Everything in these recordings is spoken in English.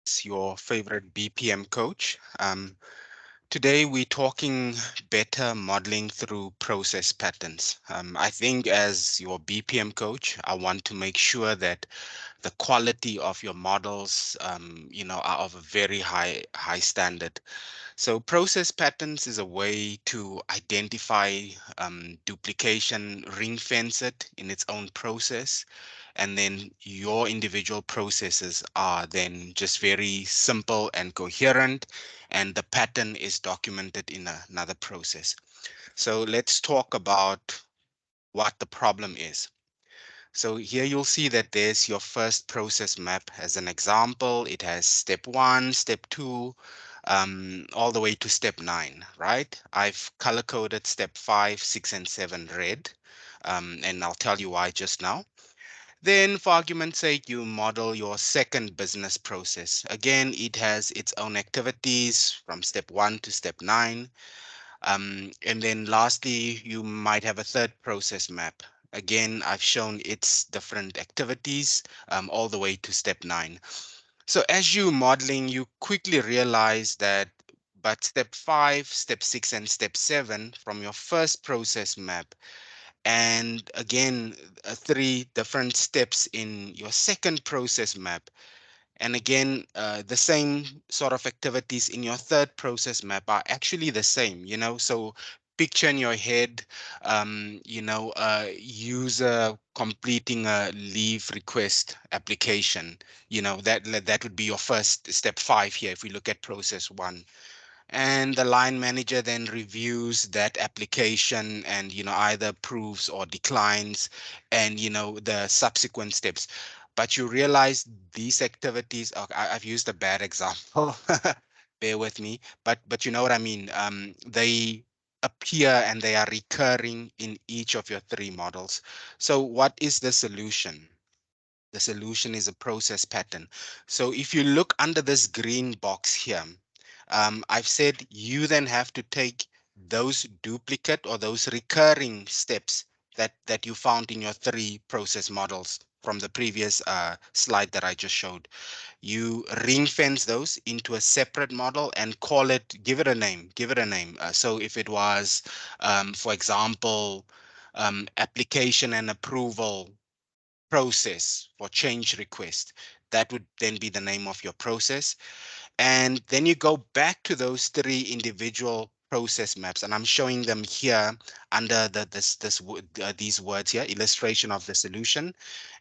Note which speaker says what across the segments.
Speaker 1: is your favorite BPM coach. Today we're talking better modeling through process patterns. I think as your BPM coach, I want to make sure that the quality of your models, are of a very high standard. So process patterns is a way to identify duplication, ring fence it in its own process, and then your individual processes are then just very simple and coherent, and the pattern is documented in another process. So let's talk about what the problem is. So here you'll see that there's your first process map as an example. It has step 1, step 2, all the way to step 9, right? I've color coded step 5, 6, and 7 red, and I'll tell you why just now. Then, for argument's sake, you model your second business process. Again, it has its own activities from step 1 to step 9. And then lastly, you might have a third process map. Again, I've shown its different activities all the way to step 9. So as you modeling, you quickly realize that but step 5, step 6, and step 7 from your first process map, and again, three different steps in your second process map, and again, the same sort of activities in your third process map are actually the same, so picture in your head, user completing a leave request application, that would be your first step 5 here if we look at process 1. And the line manager then reviews that application and either approves or declines, and the subsequent steps. But you realize these activities are, I've used a bad example, bear with me, but you know what I mean. They appear and they are recurring in each of your three models. So what is the solution? The solution is a process pattern. So if you look under this green box here, I've said you then have to take those duplicate or those recurring steps that you found in your three process models from the previous slide that I just showed. You ring fence those into a separate model and call it, give it a name, give it a name. So if it was, for example, application and approval process for change request, that would then be the name of your process. And then you go back to those three individual process maps, and I'm showing them here under these words here, illustration of the solution.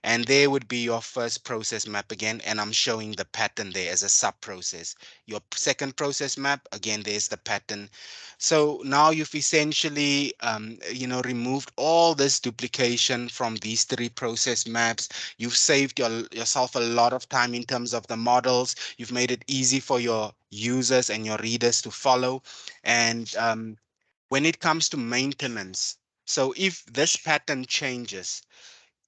Speaker 1: And there would be your first process map again, and I'm showing the pattern there as a sub process. Your second process map, again, there's the pattern. So now you've essentially removed all this duplication from these three process maps. You've saved yourself a lot of time in terms of the models. You've made it easy for your users and your readers to follow. And when it comes to maintenance, so if this pattern changes,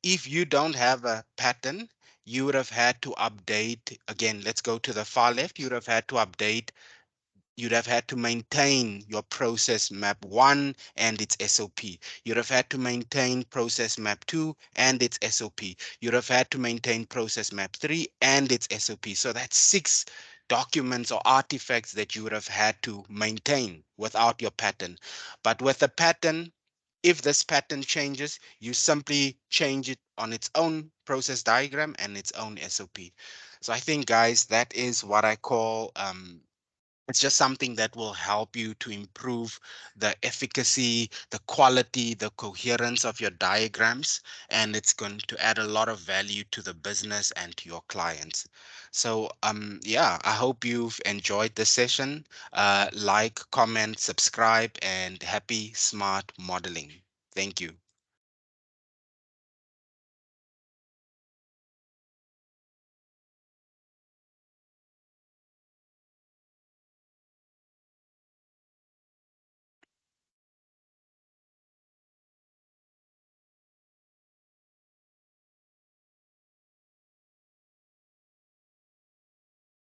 Speaker 1: if you don't have a pattern, you would have had to update. Again, let's go to the far left. You would have had to update. You'd have had to maintain your process map 1 and its SOP. You'd have had to maintain process map 2 and its SOP. You'd have had to maintain process map 3 and its SOP. So that's 6 documents or artifacts that you would have had to maintain without your pattern. But with a pattern, if this pattern changes, you simply change it on its own process diagram and its own SOP. So I think, guys, that is what I call it's just something that will help you to improve the efficacy, the quality, the coherence of your diagrams, and it's going to add a lot of value to the business and to your clients. So, yeah, I hope you've enjoyed this session. Like, comment, subscribe, and happy smart modeling. Thank you.